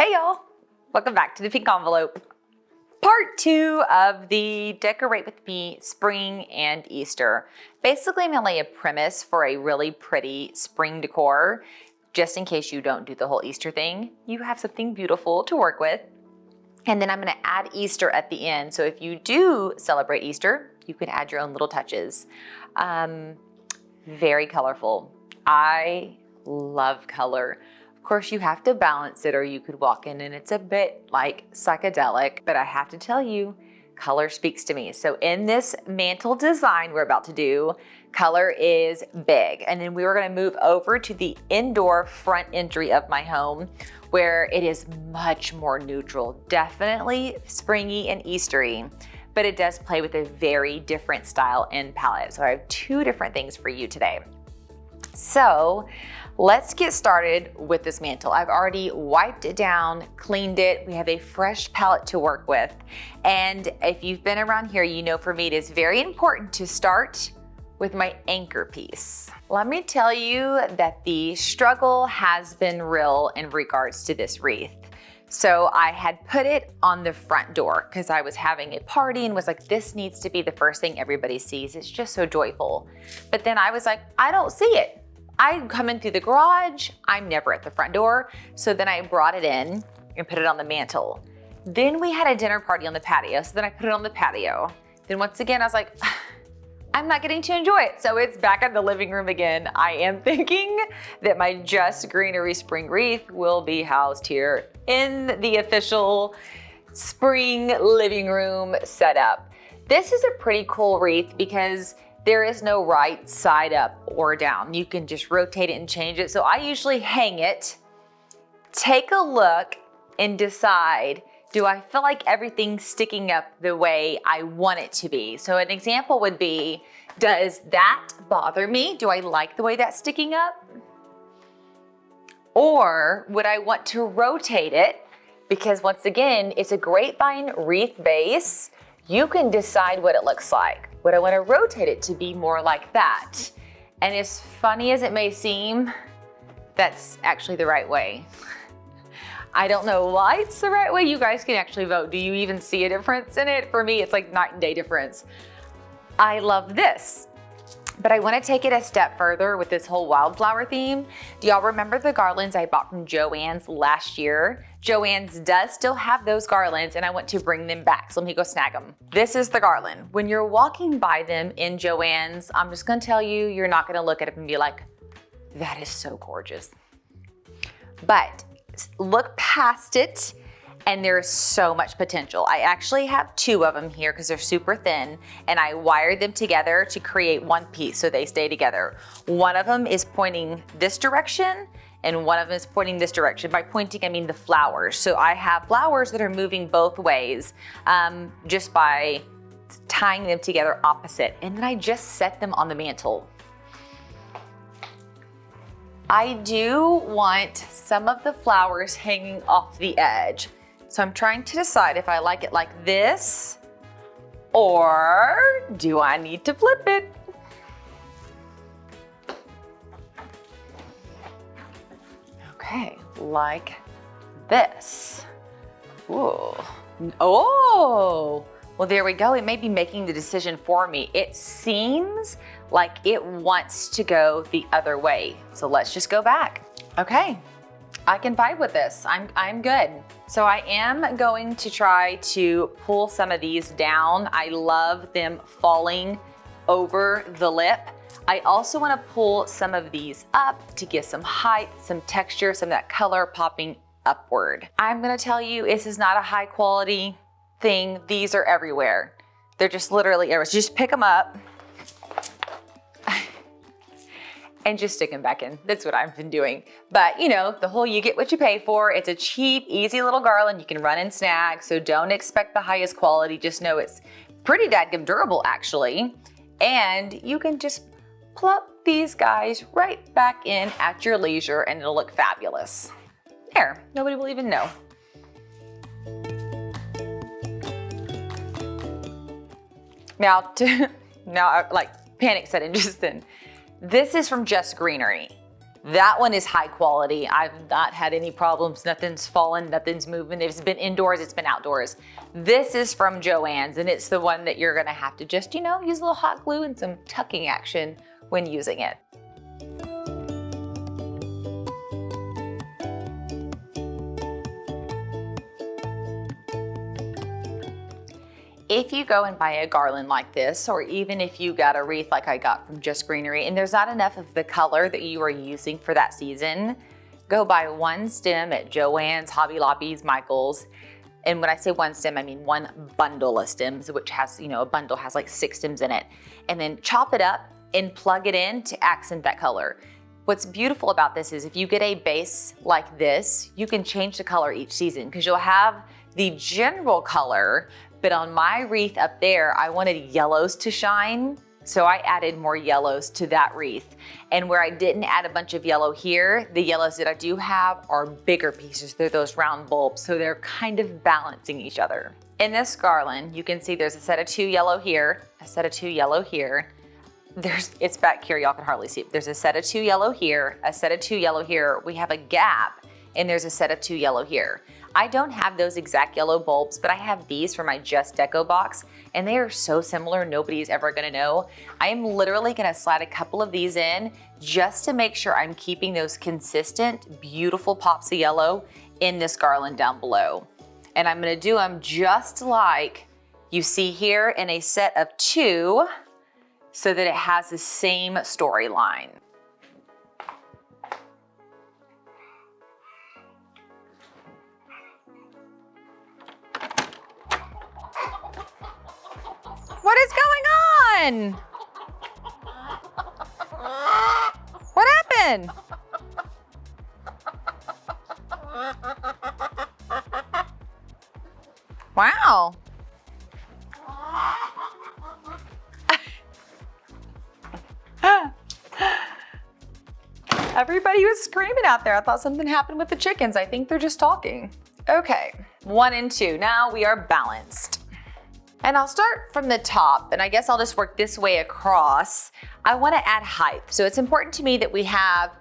Hey y'all, welcome back to the Pink Envelope. Part 2 of the Decorate With Me Spring and Easter. Basically, I'm gonna lay a premise for a really pretty spring decor. Just in case you don't do the whole Easter thing, you have something beautiful to work with. And then I'm gonna add Easter at the end. So if you do celebrate Easter, you can add your own little touches. Very colorful. I love color. Of course, you have to balance it or you could walk in and it's a bit like psychedelic, but I have to tell you, color speaks to me. So in this mantle design we're about to do, color is big. And then we were gonna move over to the indoor front entry of my home where it is much more neutral, definitely springy and Eastery, but it does play with a very different style and palette. So I have 2 different things for you today. So let's get started with this mantle. I've already wiped it down, cleaned it. We have a fresh palette to work with. And if you've been around here, you know for me it is very important to start with my anchor piece. Let me tell you that the struggle has been real in regards to this wreath. So I had put it on the front door because I was having a party and was like, this needs to be the first thing everybody sees. It's just so joyful. But then I was like, I don't see it. I come in through the garage, I'm never at the front door. So then I brought it in and put it on the mantle. Then we had a dinner party on the patio. So then I put it on the patio. Then once again, I was like, I'm not getting to enjoy it. So it's back in the living room again. I am thinking that my Just Greenery spring wreath will be housed here in the official spring living room setup. This is a pretty cool wreath because there is no right side up or down. You can just rotate it and change it. So I usually hang it, take a look and decide, do I feel like everything's sticking up the way I want it to be? So an example would be, does that bother me? Do I like the way that's sticking up? Or would I want to rotate it? Because once again, it's a grapevine wreath base. You can decide what it looks like. Would I want to rotate it to be more like that? And as funny as it may seem, that's actually the right way. I don't know why it's the right way. You guys can actually vote. Do you even see a difference in it? For me, it's like night and day difference. I love this. But I want to take it a step further with this whole wildflower theme. Do y'all remember the garlands I bought from JoAnn's last year? JoAnn's does still have those garlands and I want to bring them back. So let me go snag them. This is the garland. When you're walking by them in JoAnn's, I'm just going to tell you, you're not going to look at it and be like, that is so gorgeous. But look past it and there's so much potential. I actually have 2 of them here because they're super thin and I wired them together to create one piece so they stay together. One of them is pointing this direction and one of them is pointing this direction. By pointing, I mean the flowers. So I have flowers that are moving both ways just by tying them together opposite. And then I just set them on the mantle. I do want some of the flowers hanging off the edge. So I'm trying to decide if I like it like this or do I need to flip it? Okay, like this. Ooh. Oh, well there we go. It may be making the decision for me. It seems like it wants to go the other way. So let's just go back. Okay, I can vibe with this. I'm good. So I am going to try to pull some of these down. I love them falling over the lip. I also want to pull some of these up to get some height, some texture, some of that color popping upward. I'm gonna tell you, this is not a high quality thing. These are everywhere. They're just literally everywhere. So just pick them up and just stick them back in. That's what I've been doing. But you know, the whole you get what you pay for. It's a cheap, easy little garland you can run and snag. So don't expect the highest quality. Just know it's pretty dadgum durable actually. And you can just plop these guys right back in at your leisure and it'll look fabulous. There, nobody will even know. Now, like panic set in just then. This is from Just Greenery. That one is high quality. I've not had any problems. Nothing's fallen, nothing's moving. If it's been indoors, it's been outdoors. This is from JoAnn's, and it's the one that you're gonna have to just, use a little hot glue and some tucking action when using it. If you go and buy a garland like this, or even if you got a wreath like I got from Just Greenery, and there's not enough of the color that you are using for that season, go buy one stem at JoAnn's, Hobby Lobby's, Michael's. And when I say one stem, I mean one bundle of stems, which has, a bundle has like 6 stems in it. And then chop it up and plug it in to accent that color. What's beautiful about this is if you get a base like this, you can change the color each season because you'll have the general color, but on my wreath up there, I wanted yellows to shine. So I added more yellows to that wreath. And where I didn't add a bunch of yellow here, the yellows that I do have are bigger pieces. They're those round bulbs, so they're kind of balancing each other. In this garland, you can see there's a set of 2 yellow here, a set of 2 yellow here. It's back here, y'all can hardly see it. There's a set of 2 yellow here, a set of 2 yellow here. We have a gap, and there's a set of 2 yellow here. I don't have those exact yellow bulbs, but I have these for my Just Deco box, and they are so similar, nobody's ever gonna know. I am literally gonna slide a couple of these in just to make sure I'm keeping those consistent, beautiful pops of yellow in this garland down below. And I'm gonna do them just like you see here in a set of 2, so that it has the same storyline. What is going on? What happened? Wow. Everybody was screaming out there. I thought something happened with the chickens. I think they're just talking. Okay, 1 and 2. Now we are balanced. And I'll start from the top, and I guess I'll just work this way across. I wanna add height. So it's important to me that we have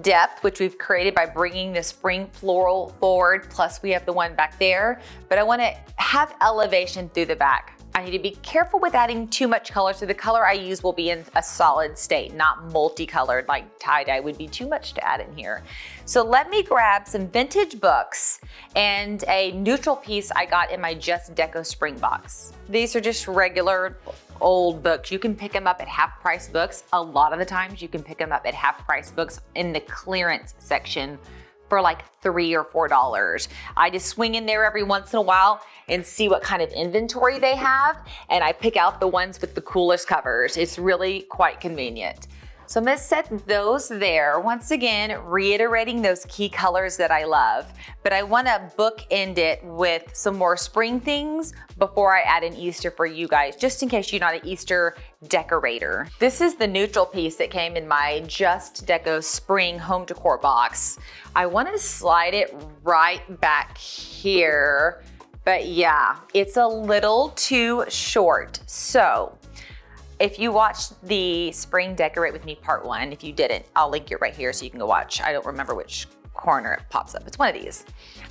depth, which we've created by bringing the spring floral forward, plus we have the one back there, but I wanna have elevation through the back. I need to be careful with adding too much color, so the color I use will be in a solid state, not multicolored like tie-dye would be too much to add in here. So let me grab some vintage books and a neutral piece I got in my Just Deco spring box. These are just regular old books. You can pick them up at half-price books. A lot of the times you can pick them up at half-price books in the clearance section for like $3 or $4. I just swing in there every once in a while and see what kind of inventory they have, and I pick out the ones with the coolest covers. It's really quite convenient. So I'm gonna set those there. Once again, reiterating those key colors that I love, but I wanna bookend it with some more spring things before I add an Easter for you guys, just in case you're not an Easter decorator. This is the neutral piece that came in my Just Deco Spring Home Decor box. I wanna slide it right back here, but yeah, it's a little too short. So, if you watched the Spring Decorate With Me Part 1, if you didn't, I'll link it right here so you can go watch. I don't remember which corner it pops up. It's one of these.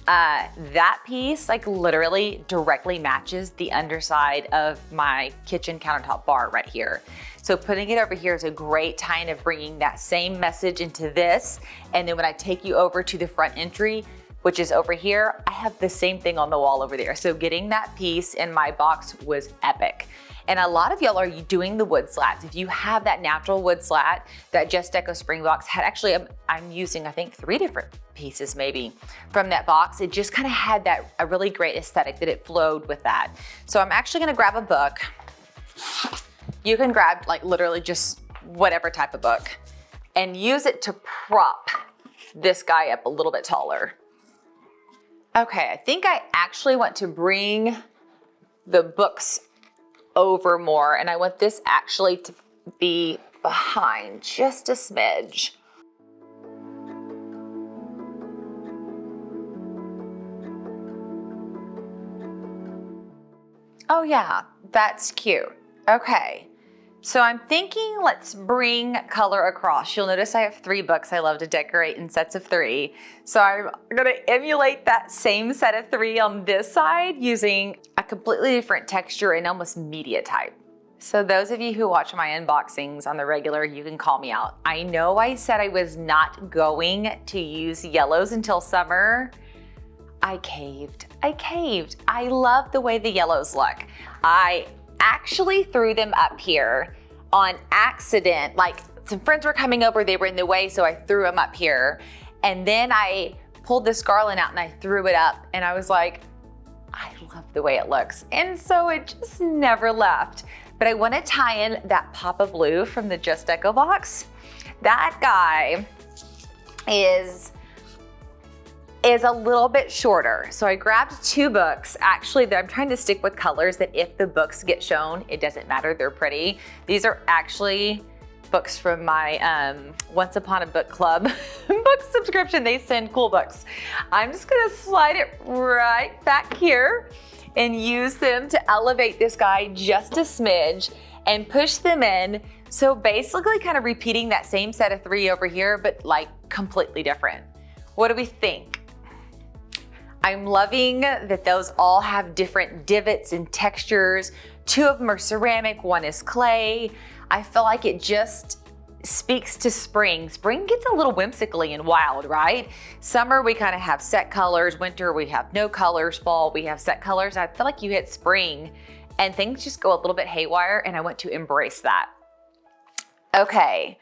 That piece like literally directly matches the underside of my kitchen countertop bar right here. So putting it over here is a great time of bringing that same message into this. And then when I take you over to the front entry, which is over here, I have the same thing on the wall over there. So getting that piece in my box was epic. And a lot of y'all are doing the wood slats. If you have that natural wood slat, that Just Deco Spring box had actually, I'm using I think 3 different pieces maybe from that box. It just kind of had that a really great aesthetic that it flowed with that. So I'm actually gonna grab a book. You can grab like literally just whatever type of book and use it to prop this guy up a little bit taller. Okay, I think I actually want to bring the books over more, and I want this actually to be behind just a smidge. Oh yeah, that's cute. Okay, So I'm thinking let's bring color across. You'll notice I have 3 books. I love to decorate in sets of 3. So I'm gonna emulate that same set of 3 on this side using a completely different texture and almost media type. So those of you who watch my unboxings on the regular, you can call me out. I know I said I was not going to use yellows until summer. I caved. I love the way the yellows look. I actually threw them up here on accident. Like some friends were coming over, they were in the way, so I threw them up here. And then I pulled this garland out and I threw it up and I was like, I love the way it looks. And so it just never left. But I want to tie in that pop of blue from the Just Deco box. That guy is a little bit shorter. So I grabbed 2 books. Actually, I'm trying to stick with colors that if the books get shown, it doesn't matter, they're pretty. These are actually books from my Once Upon a Book Club book subscription. They send cool books. I'm just gonna slide it right back here and use them to elevate this guy just a smidge and push them in. So basically kind of repeating that same set of 3 over here, but like completely different. What do we think? I'm loving that those all have different divots and textures. 2 of them are ceramic, 1 is clay. I feel like it just speaks to spring. Spring gets a little whimsically and wild, right? Summer, we kind of have set colors. Winter, we have no colors. Fall, we have set colors. I feel like you hit spring and things just go a little bit haywire, and I want to embrace that. Okay.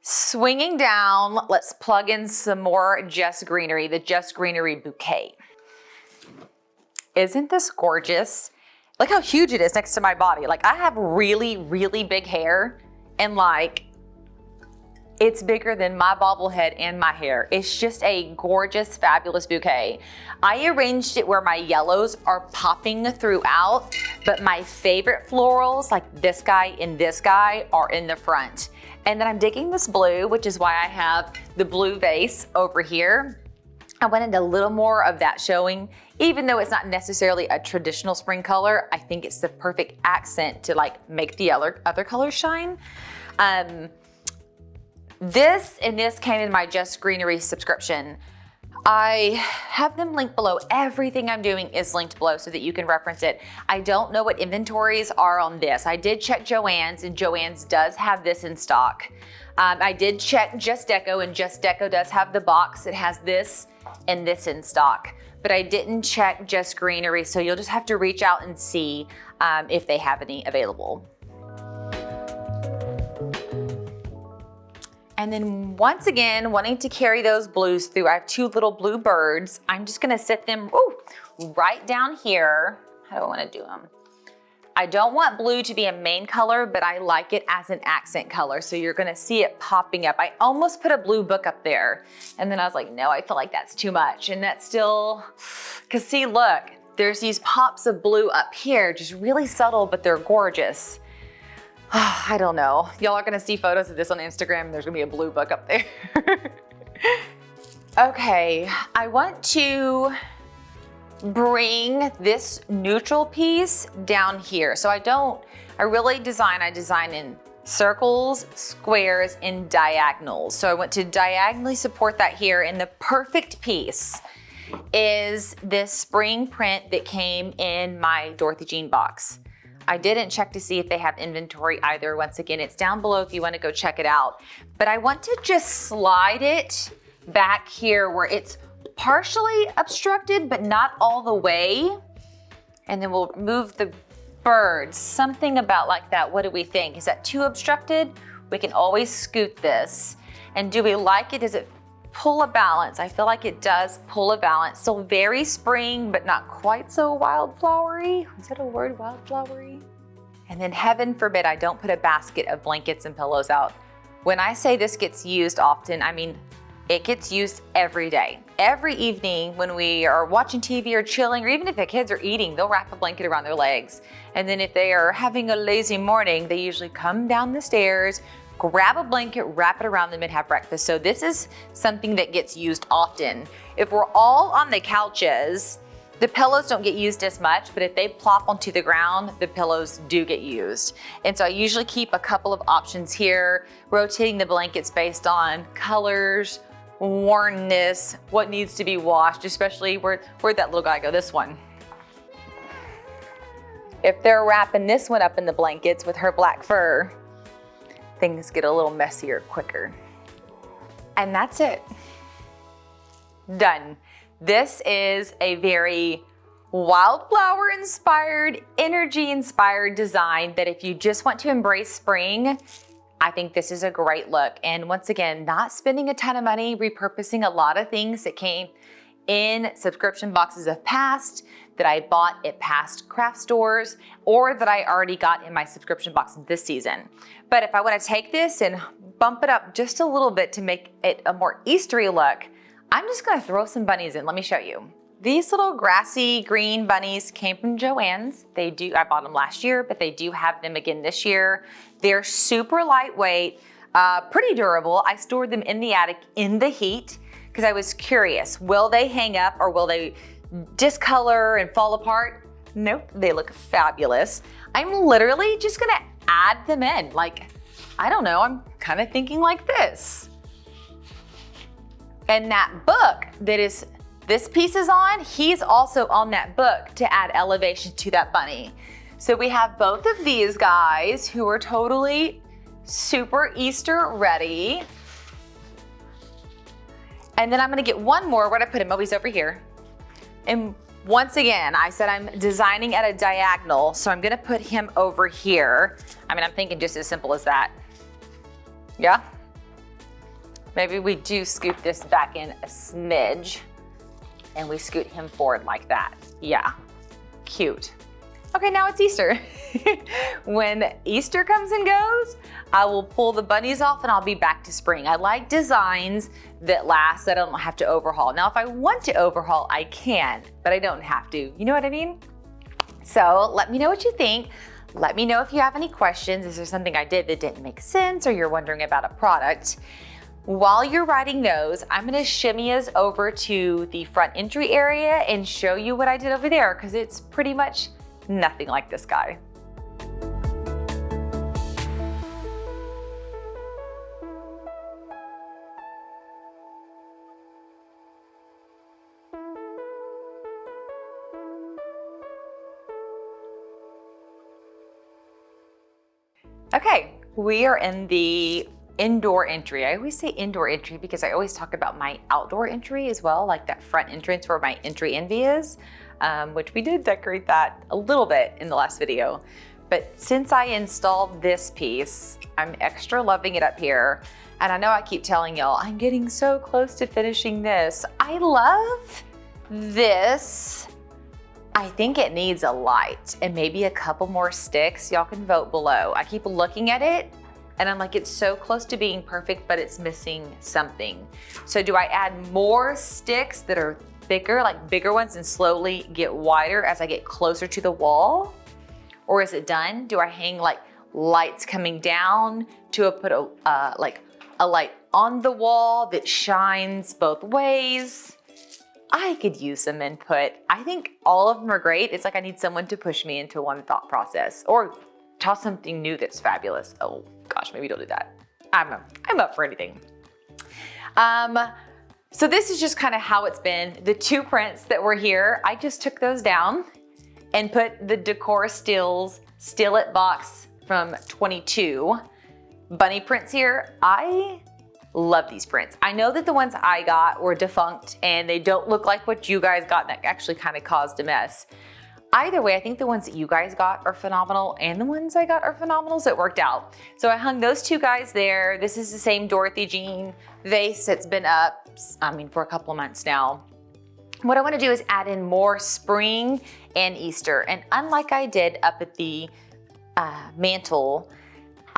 Swinging down, let's plug in some more Just Greenery, the Just Greenery bouquet. Isn't this gorgeous? Look how huge it is next to my body. Like I have really, really big hair and like it's bigger than my bobblehead and my hair. It's just a gorgeous, fabulous bouquet. I arranged it where my yellows are popping throughout, but my favorite florals, like this guy and this guy, are in the front. And then I'm digging this blue, which is why I have the blue vase over here. I wanted a little more of that showing, even though it's not necessarily a traditional spring color. I think it's the perfect accent to like make the other colors shine. This and this came in my Just Greenery subscription. I have them linked below. Everything I'm doing is linked below so that you can reference it. I don't know what inventories are on this. I did check JoAnn's, and JoAnn's does have this in stock. I did check Just Deco, and Just Deco does have the box that has this and this in stock. But I didn't check Just Greenery, so you'll just have to reach out and see if they have any available. And then once again, wanting to carry those blues through, I have 2 little blue birds. I'm just gonna set them right down here. How do I wanna do them? I don't want blue to be a main color, but I like it as an accent color. So you're gonna see it popping up. I almost put a blue book up there. And then I was like, no, I feel like that's too much. And that's still, cause see, look, there's these pops of blue up here, just really subtle, but they're gorgeous. I don't know. Y'all are gonna see photos of this on Instagram. There's gonna be a blue book up there. Okay, I want to bring this neutral piece down here. So I design in circles, squares, and diagonals. So I want to diagonally support that here, and the perfect piece is this spring print that came in my Dorothy Jean box. I didn't check to see if they have inventory either. Once again, it's down below if you want to go check it out. But I want to just slide it back here where it's partially obstructed, but not all the way. And then we'll move the birds, something about like that. What do we think? Is that too obstructed? We can always scoot this. And do we like it? Does it pull a balance? I feel like it does pull a balance. Still very spring, but not quite so wildflowery. Is that a word, wildflowery? And then heaven forbid I don't put a basket of blankets and pillows out. When I say this gets used often, I mean, it gets used every day. Every evening when we are watching TV or chilling, or even if the kids are eating, they'll wrap a blanket around their legs. And then if they are having a lazy morning, they usually come down the stairs, grab a blanket, wrap it around them, and have breakfast. So this is something that gets used often. If we're all on the couches The pillows don't get used as much, but if they plop onto the ground, the pillows do get used. And so I usually keep a couple of options here, rotating the blankets based on colors, wornness, what needs to be washed, especially where'd that little guy go? This one. If they're wrapping this one up in the blankets with her black fur, things get a little messier quicker. And that's it. Done. This is a very wildflower inspired, energy inspired design that if you just want to embrace spring, I think this is a great look. And once again, not spending a ton of money, repurposing a lot of things that came in subscription boxes of past, that I bought at past craft stores, or that I already got in my subscription box this season. But if I want to take this and bump it up just a little bit to make it a more Eastery look, I'm just gonna throw some bunnies in. Let me show you. These little grassy green bunnies came from JoAnn's. I bought them last year, but they do have them again this year. They're super lightweight, pretty durable. I stored them in the attic in the heat because I was curious, will they hang up or will they discolor and fall apart? Nope, they look fabulous. I'm literally just gonna add them in. Like, I don't know, I'm kind of thinking like this. And that book that this piece is on, he's also on that book to add elevation to that bunny. So we have both of these guys who are totally super Easter ready. And then I'm gonna get one more. Where'd I put him? Oh, he's over here. And once again, I said I'm designing at a diagonal, so I'm gonna put him over here. I mean, I'm thinking just as simple as that. Yeah? Maybe we do scoop this back in a smidge and we scoot him forward like that. Yeah, cute. Okay, now it's Easter. When Easter comes and goes, I will pull the bunnies off and I'll be back to spring. I like designs that last, that I don't have to overhaul. Now, if I want to overhaul, I can, but I don't have to. You know what I mean? So let me know what you think. Let me know if you have any questions. Is there something I did that didn't make sense or you're wondering about a product? While you're writing those, I'm gonna shimmy us over to the front entry area and show you what I did over there because it's pretty much nothing like this guy. Okay, we are in the indoor entry. I always say indoor entry because I always talk about my outdoor entry as well, like that front entrance where my entry envy is, which we did decorate that a little bit in the last video. But since I installed this piece, I'm extra loving it up here. And I know I keep telling y'all, I'm getting so close to finishing this. I love this. I think it needs a light and maybe a couple more sticks. Y'all can vote below. I keep looking at it and I'm like, it's so close to being perfect, but it's missing something. So do I add more sticks that are thicker, like bigger ones, and slowly get wider as I get closer to the wall? Or is it done? Do I hang like lights coming down to put a light on the wall that shines both ways? I could use some input. I think all of them are great. It's like I need someone to push me into one thought process or toss something new that's fabulous. Oh gosh, maybe don't do that. I'm up for anything. So this is just kind of how it's been. The two prints that were here, I just took those down and put the Decor Stills Still-It box from 22 bunny prints here. I love these prints. I know that the ones I got were defunct and they don't look like what you guys got, and that actually kind of caused a mess. Either way, I think the ones that you guys got are phenomenal and the ones I got are phenomenal, so it worked out. So I hung those two guys there. This is the same Dorothy Jean vase that's been up, for a couple of months now. What I want to do is add in more spring and Easter. And unlike I did up at the mantle,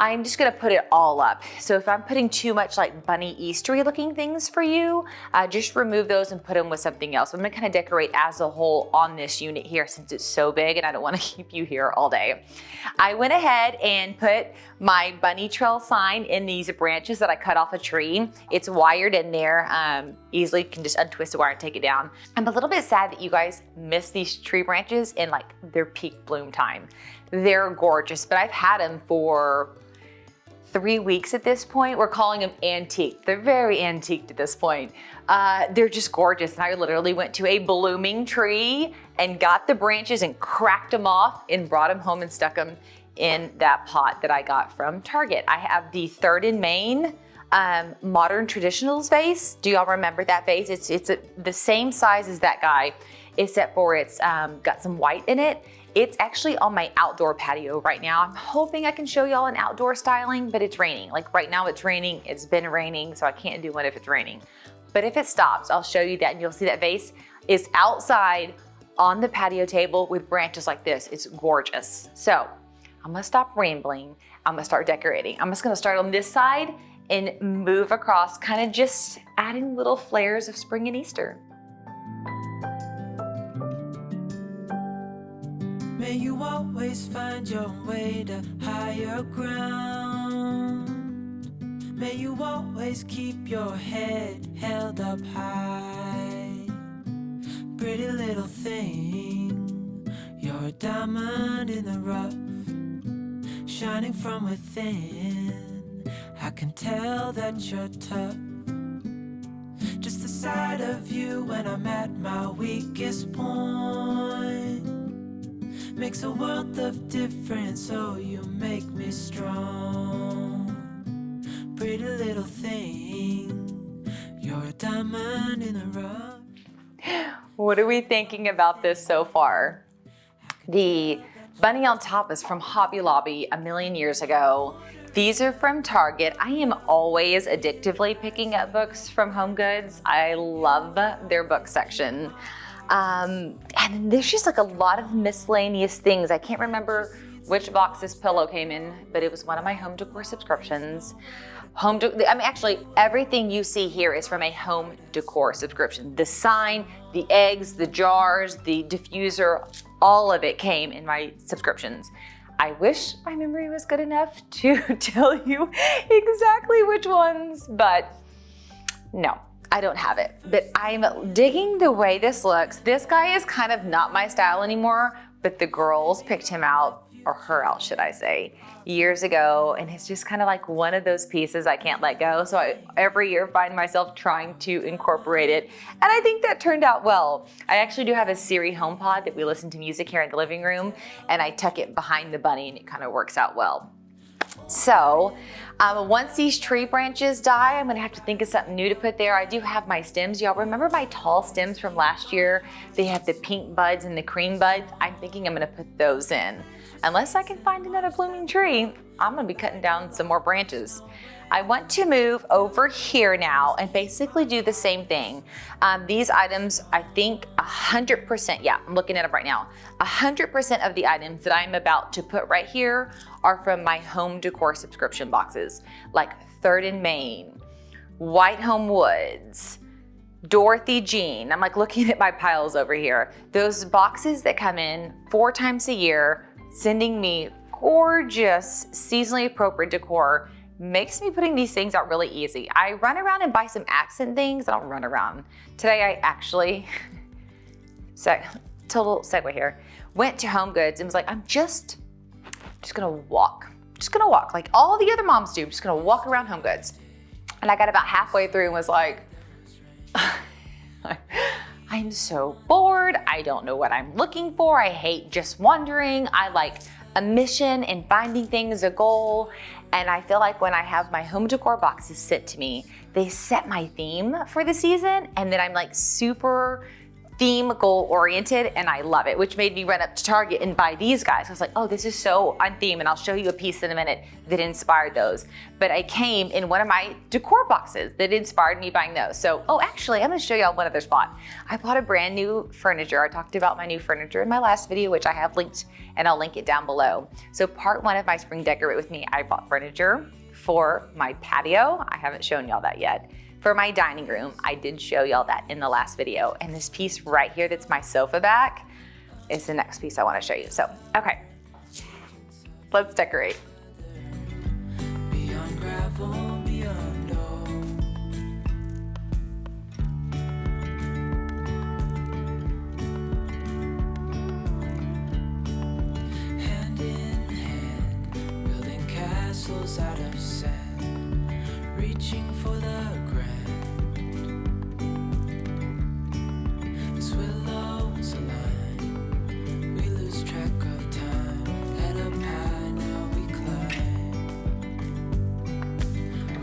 I'm just gonna put it all up. So if I'm putting too much like bunny Eastery looking things for you, just remove those and put them with something else. I'm gonna kind of decorate as a whole on this unit here since it's so big and I don't wanna keep you here all day. I went ahead and put my bunny trail sign in these branches that I cut off a tree. It's wired in there. easily can just untwist the wire and take it down. I'm a little bit sad that you guys missed these tree branches in like their peak bloom time. They're gorgeous, but I've had them for 3 weeks at this point. We're calling them antique. They're very antique at this point. They're just gorgeous. And I literally went to a blooming tree and got the branches and cracked them off and brought them home and stuck them in that pot that I got from Target. I have the 3rd in Maine modern traditionals vase. Do y'all remember that vase? It's the same size as that guy, except for it's got some white in it. It's actually on my outdoor patio right now. I'm hoping I can show y'all an outdoor styling, but it's raining. Like right now it's raining, it's been raining, so I can't do one if it's raining. But if it stops, I'll show you that and you'll see that vase is outside on the patio table with branches like this. It's gorgeous. So I'm gonna stop rambling. I'm gonna start decorating. I'm just gonna start on this side and move across, kind of just adding little flares of spring and Easter. May you always find your way to higher ground. May you always keep your head held up high. Pretty little thing, you're a diamond in the rough, shining from within. I can tell that you're tough. Just the sight of you when I'm at my weakest point makes a world of difference, oh you make me strong. Pretty little thing, you're a diamond in the rough. What are we thinking about this so far? The bunny on top is from Hobby Lobby a million years ago. These are from Target. I am always addictively picking up books from Home Goods. I love their book section. And there's just like a lot of miscellaneous things. I can't remember which box this pillow came in, but it was one of my Home Decor subscriptions. Actually, everything you see here is from a Home Decor subscription. The sign, the eggs, the jars, the diffuser, all of it came in my subscriptions. I wish my memory was good enough to tell you exactly which ones, but no. I don't have it, but I'm digging the way this looks. This guy is kind of not my style anymore, but the girls picked him out, or her out, should I say, years ago. And it's just kind of like one of those pieces I can't let go. So I every year find myself trying to incorporate it. And I think that turned out well. I actually do have a Siri HomePod that we listen to music here in the living room, and I tuck it behind the bunny and it kind of works out well. So once these tree branches die, I'm gonna have to think of something new to put there. I do have my stems. Y'all remember my tall stems from last year? They have the pink buds and the cream buds. I'm thinking I'm gonna put those in. Unless I can find another blooming tree, I'm gonna be cutting down some more branches. I want to move over here now and basically do the same thing. These items, I think 100%, yeah, I'm looking at them right now. 100% of the items that I'm about to put right here are from my Home Decor subscription boxes, like 3rd in Maine, White Home Woods, Dorothy Jean. I'm like looking at my piles over here. Those boxes that come in 4 times a year, sending me gorgeous, seasonally appropriate decor, makes me putting these things out really easy. I run around and buy some accent things. I don't run around. Today I actually, total segue here, went to Home Goods and was like, I'm just gonna walk. Just gonna walk like all the other moms do. Just gonna walk around Home Goods. And I got about halfway through and was like, I'm so bored. I don't know what I'm looking for. I hate just wandering. I like a mission and finding things, a goal. And I feel like when I have my Home Decor boxes sent to me, they set my theme for the season, and then I'm like super theme goal oriented, and I love it, which made me run up to Target and buy these guys. I was like, oh, this is so on theme, and I'll show you a piece in a minute that inspired those. But I came in one of my decor boxes that inspired me buying those. So, oh, actually, I'm gonna show y'all one other spot. I bought a brand new furniture. I talked about my new furniture in my last video, which I have linked, and I'll link it down below. So part 1 of my Spring Decorate With Me, I bought furniture for my patio. I haven't shown y'all that yet. For my dining room, I did show y'all that in the last video. And this piece right here that's my sofa back is the next piece I wanna show you. So, okay, let's decorate. Beyond gravel, beyond souls out of sand, reaching for the grand. As willows align, we lose track of time. Head up high, now we climb.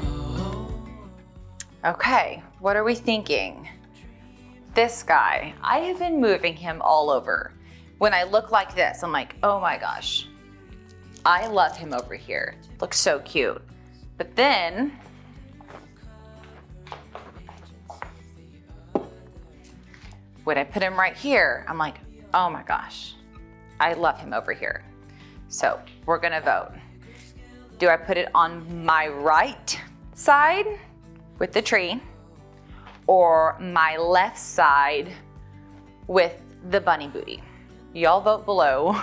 Oh. Okay, what are we thinking? This guy, I have been moving him all over. When I look like this, I'm like, oh my gosh, I love him over here. Looks so cute. But then, when I put him right here, I'm like, oh my gosh, I love him over here. So we're gonna vote. Do I put it on my right side with the tree, or my left side with the bunny booty? Y'all vote below.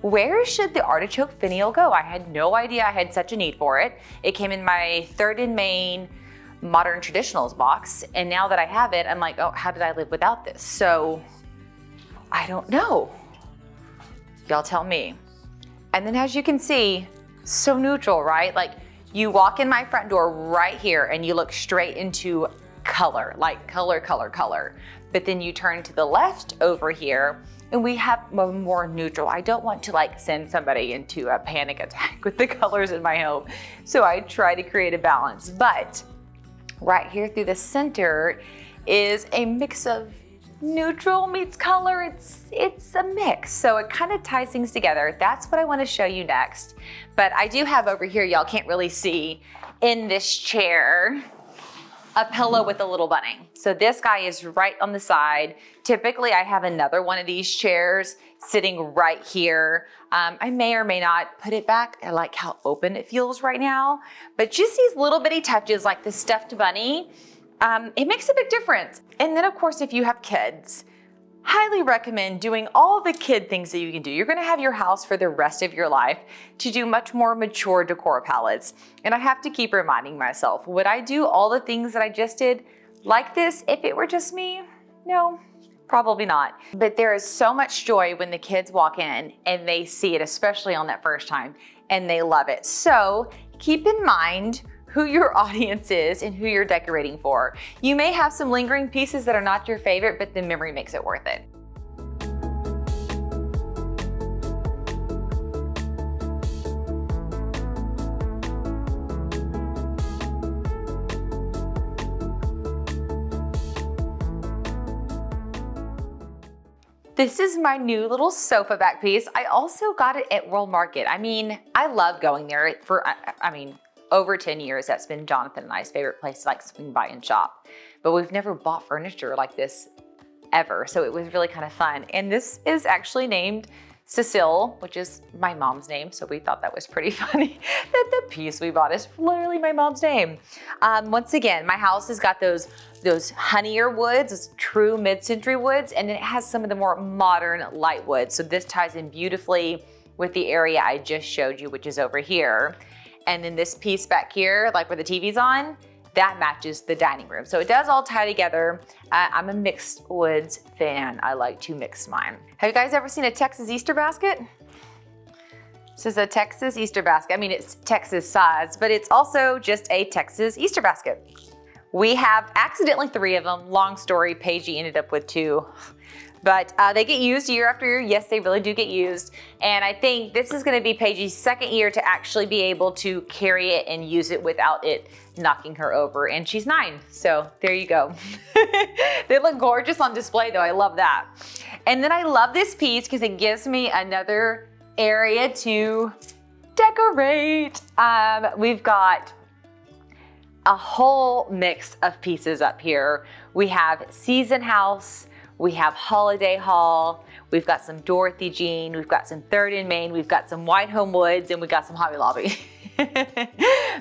Where should the artichoke finial go? I had no idea I had such a need for it. It came in my 3rd in Maine Modern Traditionals box, and now that I have it, I'm like, oh, how did I live without this? So, I don't know. Y'all tell me. And then as you can see, so neutral, right? Like, you walk in my front door right here and you look straight into color, like color, color, color. But then you turn to the left over here and we have more neutral. I don't want to like send somebody into a panic attack with the colors in my home. So I try to create a balance. But right here through the center is a mix of neutral meets color. It's a mix. So it kind of ties things together. That's what I want to show you next. But I do have over here, y'all can't really see, in this chair, a pillow with a little bunny. So this guy is right on the side. Typically I have another one of these chairs sitting right here. I may or may not put it back. I like how open it feels right now, but just these little bitty touches like the stuffed bunny, it makes a big difference. And then of course, if you have kids, highly recommend doing all the kid things that you can do. You're gonna have your house for the rest of your life to do much more mature decor palettes. And I have to keep reminding myself, would I do all the things that I just did like this if it were just me? No, probably not. But there is so much joy when the kids walk in and they see it, especially on that first time, and they love it. So keep in mind who your audience is and who you're decorating for. You may have some lingering pieces that are not your favorite, but the memory makes it worth it. This is my new little sofa back piece. I also got it at World Market. I mean, I love going there for, over 10 years, that's been Jonathan and I's favorite place to like swing by and shop. But we've never bought furniture like this ever, so it was really kind of fun. And this is actually named Cecile, which is my mom's name, so we thought that was pretty funny that the piece we bought is literally my mom's name. Once again, my house has got those honeyer woods, those true mid-century woods, and then it has some of the more modern light woods. So this ties in beautifully with the area I just showed you, which is over here. And then this piece back here, like where the TV's on, that matches the dining room. So it does all tie together. I'm a mixed woods fan. I like to mix mine. Have you guys ever seen a Texas Easter basket? This is a Texas Easter basket. I mean, it's Texas size, but it's also just a Texas Easter basket. We have accidentally 3 of them. Long story, Paigey ended up with 2. But they get used year after year. Yes, they really do get used. And I think this is gonna be Paigey's 2nd year to actually be able to carry it and use it without it knocking her over. And she's 9, so there you go. They look gorgeous on display though, I love that. And then I love this piece because it gives me another area to decorate. We've got a whole mix of pieces up here. We have Season House, we have Holiday Hall, we've got some Dorothy Jean, we've got some 3rd in Maine, we've got some White Home Woods, and we've got some Hobby Lobby.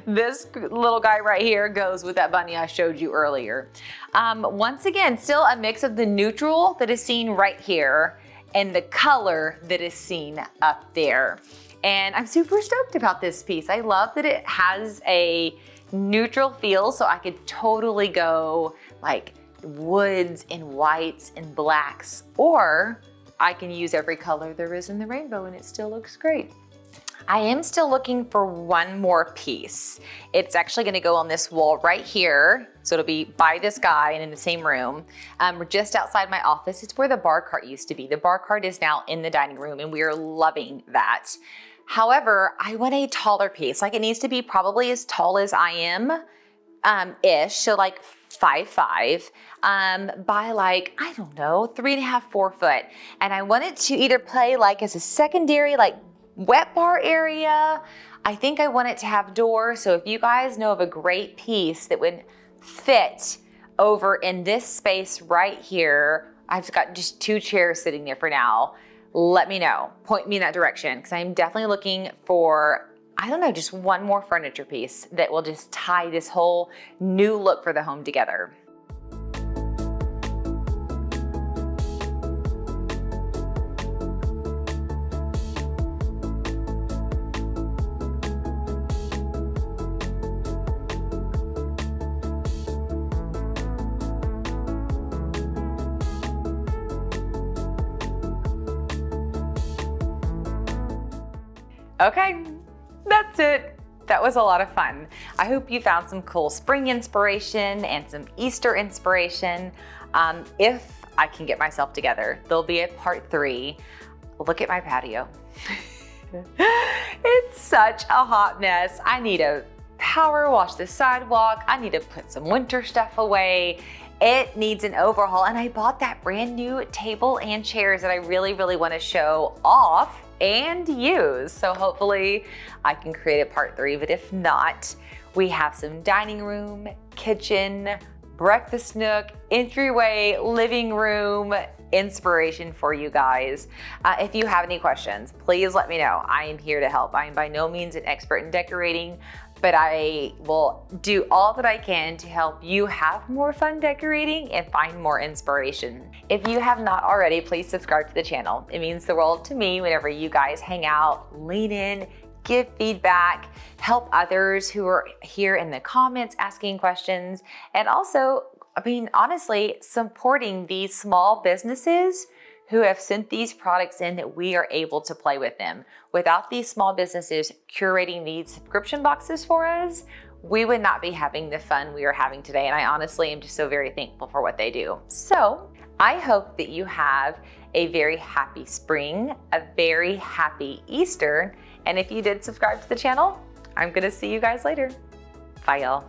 This little guy right here goes with that bunny I showed you earlier. Once again, still a mix of the neutral that is seen right here and the color that is seen up there. And I'm super stoked about this piece. I love that it has a neutral feel, so I could totally go like woods and whites and blacks, or I can use every color there is in the rainbow and it still looks great. I am still looking for one more piece. It's actually gonna go on this wall right here. So it'll be by this guy and in the same room. Just outside my office. It's where the bar cart used to be. The bar cart is now in the dining room and we are loving that. However, I want a taller piece. Like it needs to be probably as tall as I am, ish, so like 5'5", by like, I don't know, 3.5, 4 foot. And I want it to either play like as a secondary, like wet bar area. I think I want it to have doors. So if you guys know of a great piece that would fit over in this space right here, I've got just 2 chairs sitting there for now. Let me know, point me in that direction, because I'm definitely looking for, I don't know, just one more furniture piece that will just tie this whole new look for the home together. Okay, that's it. That was a lot of fun. I hope you found some cool spring inspiration and some Easter inspiration. If I can get myself together, there'll be a part 3. Look at my patio. It's such a hot mess. I need to power wash the sidewalk. I need to put some winter stuff away. It needs an overhaul. And I bought that brand new table and chairs that I really, really want to show off and use. So hopefully I can create a part 3, but if not, we have some dining room, kitchen, breakfast nook, entryway, living room inspiration for you guys. If you have any questions, please let me know. I am here to help. I am by no means an expert in decorating, but I will do all that I can to help you have more fun decorating and find more inspiration. If you have not already, please subscribe to the channel. It means the world to me whenever you guys hang out, lean in, give feedback, help others who are here in the comments asking questions, and also, I mean, honestly, supporting these small businesses who have sent these products in that we are able to play with them. Without these small businesses curating these subscription boxes for us, we would not be having the fun we are having today. And I honestly am just so very thankful for what they do. So I hope that you have a very happy spring, a very happy Easter. And if you did subscribe to the channel, I'm gonna see you guys later. Bye y'all.